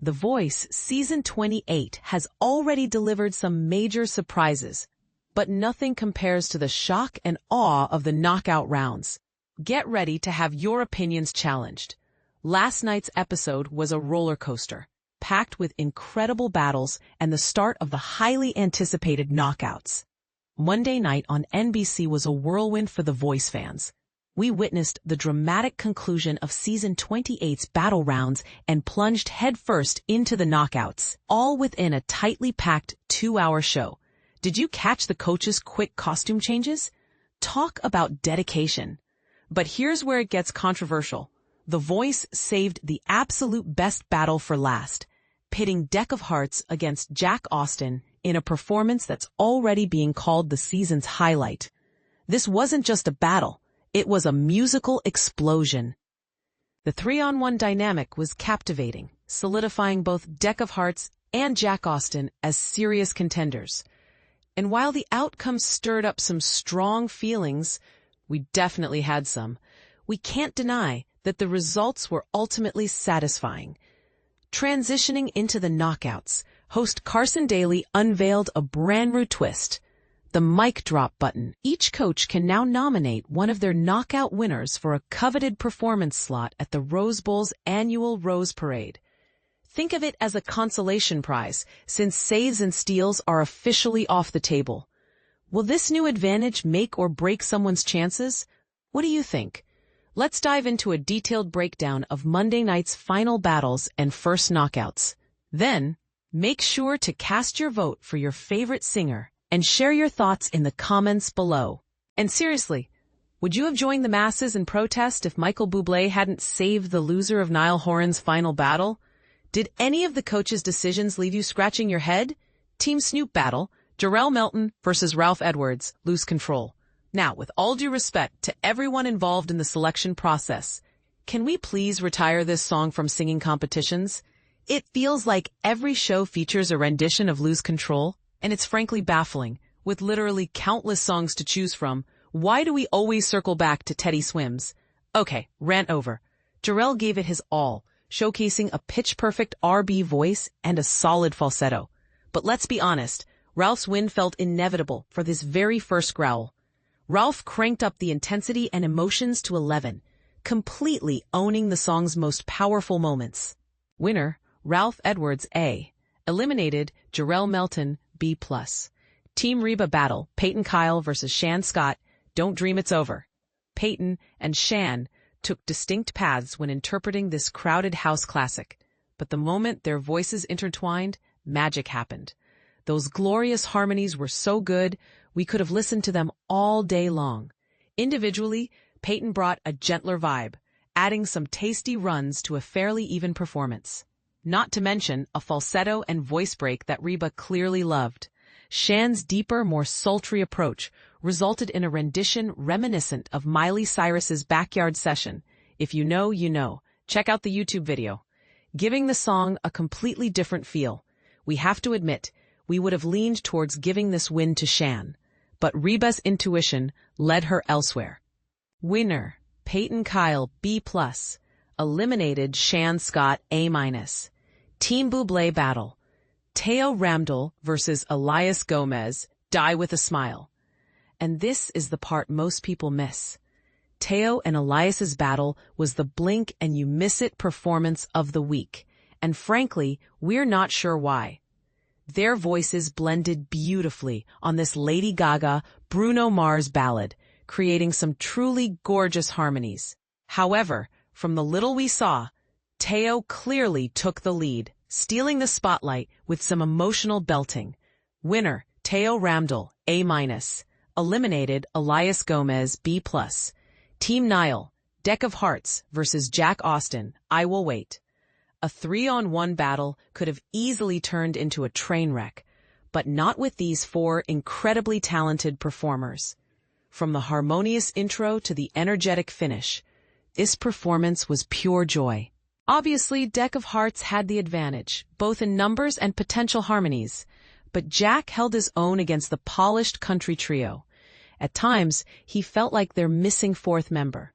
The Voice Season 28 has already delivered some major surprises, but nothing compares to the shock and awe of the knockout rounds. Get ready to have your opinions challenged. Last night's episode was a roller coaster, packed with incredible battles and the start of the highly anticipated knockouts. Monday night on NBC was a whirlwind for The Voice fans. We witnessed the dramatic conclusion of Season 28's battle rounds and plunged headfirst into the knockouts, all within a tightly packed 2-hour show. Did you catch the coaches' quick costume changes? Talk about dedication. But here's where it gets controversial. The Voice saved the absolute best battle for last, pitting Deck of Harts against Jack Austin in a performance that's already being called the season's highlight. This wasn't just a battle. It was a musical explosion. The 3-on-1 dynamic was captivating, solidifying both Deck of Harts and Jack Austin as serious contenders. And while the outcome stirred up some strong feelings, we definitely had some, we can't deny that the results were ultimately satisfying. Transitioning into the knockouts, host Carson Daly unveiled a brand new twist. The mic drop button. Each coach can now nominate one of their knockout winners for a coveted performance slot at the Rose Bowl's annual Rose Parade. Think of it as a consolation prize, since saves and steals are officially off the table. Will this new advantage make or break someone's chances? What do you think? Let's dive into a detailed breakdown of Monday night's final battles and first knockouts. Then, make sure to cast your vote for your favorite singer and share your thoughts in the comments below. And seriously, would you have joined the masses in protest if Michael Bublé hadn't saved the loser of Niall Horan's final battle? Did any of the coaches' decisions leave you scratching your head? Team Snoop battle, Jarrell Melton versus Ralph Edwards, lose control. Now, with all due respect to everyone involved in the selection process, can we please retire this song from singing competitions? It feels like every show features a rendition of Lose Control. And it's frankly baffling. With literally countless songs to choose from, why do we always circle back to Teddy Swims? Okay, rant over. Jarrell gave it his all, showcasing a pitch-perfect R&B voice and a solid falsetto. But let's be honest, Ralph's win felt inevitable for this very first growl. Ralph cranked up the intensity and emotions to 11, completely owning the song's most powerful moments. Winner, Ralph Edwards A. Eliminated, Jarrell Melton B+. Team Reba battle, Peyton Kyle versus Shan Scott, Don't Dream It's Over. Peyton and Shan took distinct paths when interpreting this crowded house classic, but the moment their voices intertwined, magic happened. Those glorious harmonies were so good, we could have listened to them all day long. Individually, Peyton brought a gentler vibe, adding some tasty runs to a fairly even performance. Not to mention a falsetto and voice break that Reba clearly loved. Shan's deeper, more sultry approach resulted in a rendition reminiscent of Miley Cyrus's Backyard Session. If you know, you know. Check out the YouTube video. Giving the song a completely different feel. We have to admit, we would have leaned towards giving this win to Shan, but Reba's intuition led her elsewhere. Winner, Peyton Kyle B+. Eliminated Shan Scott A-. Team Bublé battle, Teo Ramdel versus Elias Gomez, Die with a Smile. And this is the part most people miss. Teo and Elias's battle was the blink and you miss it performance of the week, and frankly, we're not sure why. Their voices blended beautifully on this Lady Gaga, Bruno Mars ballad, creating some truly gorgeous harmonies. However, from the little we saw, Teo clearly took the lead, stealing the spotlight with some emotional belting. Winner, Teo Ramdel, A-. Eliminated Elias Gomez, B+. Team Niall, Deck of Harts versus Jack Austin, I Will Wait. A 3-on-1 battle could have easily turned into a train wreck, but not with these 4 incredibly talented performers. From the harmonious intro to the energetic finish, this performance was pure joy. Obviously, Deck of Harts had the advantage, both in numbers and potential harmonies, but Jack held his own against the polished country trio. At times, he felt like their missing 4th member.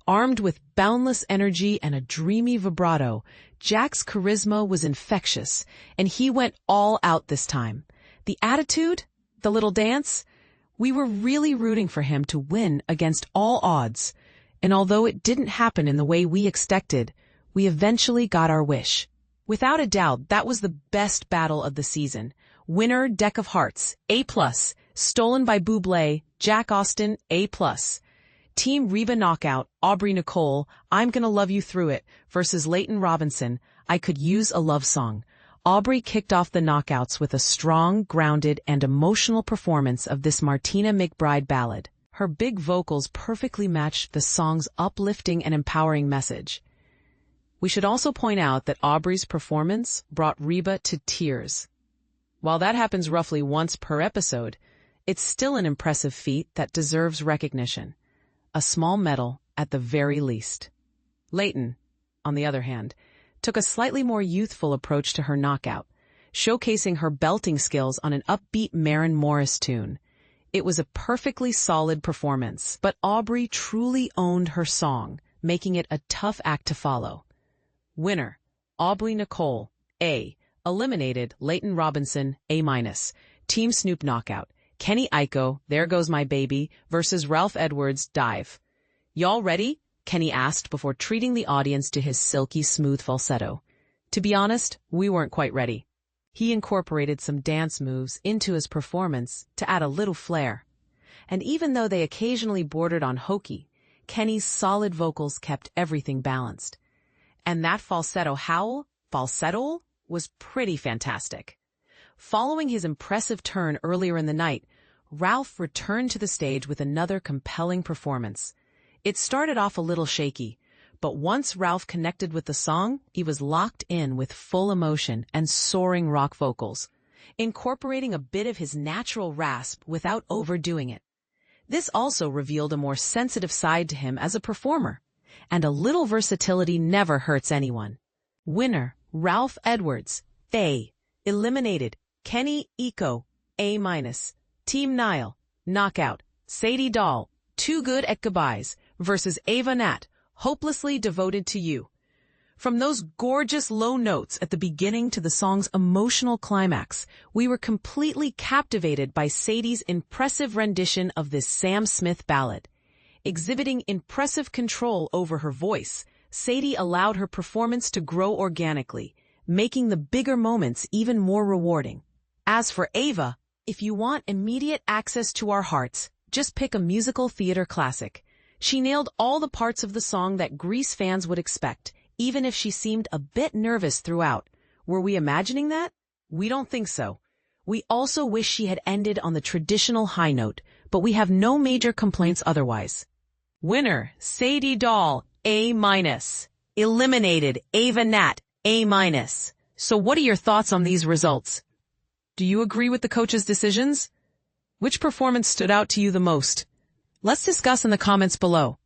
Armed with boundless energy and a dreamy vibrato, Jack's charisma was infectious, and he went all out this time. The attitude, the little dance, we were really rooting for him to win against all odds. And although it didn't happen in the way we expected, we eventually got our wish. Without a doubt, that was the best battle of the season. Winner, Deck of Hearts, A+. Stolen by Bublé, Jack Austin, A+. Team Reba knockout, Aubrey Nicole, I'm Gonna Love You Through It, versus Leighton Robinson, I Could Use a Love Song. Aubrey kicked off the knockouts with a strong, grounded, and emotional performance of this Martina McBride ballad. Her big vocals perfectly matched the song's uplifting and empowering message. We should also point out that Aubrey's performance brought Reba to tears. While that happens roughly once per episode, it's still an impressive feat that deserves recognition. A small medal at the very least. Leighton, on the other hand, took a slightly more youthful approach to her knockout, showcasing her belting skills on an upbeat Maren Morris tune. It was a perfectly solid performance, but Aubrey truly owned her song, making it a tough act to follow. Winner, Aubrey Nicole, A. Eliminated, Leighton Robinson, A-. Team Snoop knockout, Kenny Aiko, There Goes My Baby, versus Ralph Edwards, Dive. Y'all ready? Kenny asked before treating the audience to his silky smooth falsetto. To be honest, we weren't quite ready. He incorporated some dance moves into his performance to add a little flair. And even though they occasionally bordered on hokey, Kenny's solid vocals kept everything balanced. And that falsetto was pretty fantastic. Following his impressive turn earlier in the night, Ralph returned to the stage with another compelling performance. It started off a little shaky, but once Ralph connected with the song, he was locked in with full emotion and soaring rock vocals, incorporating a bit of his natural rasp without overdoing it. This also revealed a more sensitive side to him as a performer, and a little versatility never hurts anyone. Winner, Ralph Edwards, A. Eliminated, Kenny Aiko, A-. Team Niall, knockout, Sadie Dahl, Too Good at Goodbyes, versus Ava Nat, Hopelessly Devoted to You. From those gorgeous low notes at the beginning to the song's emotional climax, we were completely captivated by Sadie's impressive rendition of this Sam Smith ballad. Exhibiting impressive control over her voice, Sadie allowed her performance to grow organically, making the bigger moments even more rewarding. As for Ava, if you want immediate access to our hearts, just pick a musical theater classic. She nailed all the parts of the song that Grease fans would expect, even if she seemed a bit nervous throughout. Were we imagining that? We don't think so. We also wish she had ended on the traditional high note, but we have no major complaints otherwise. Winner, Sadie Dahl, A-. Eliminated, Ava Nat, A-. So what are your thoughts on these results? Do you agree with the coach's decisions? Which performance stood out to you the most? Let's discuss in the comments below.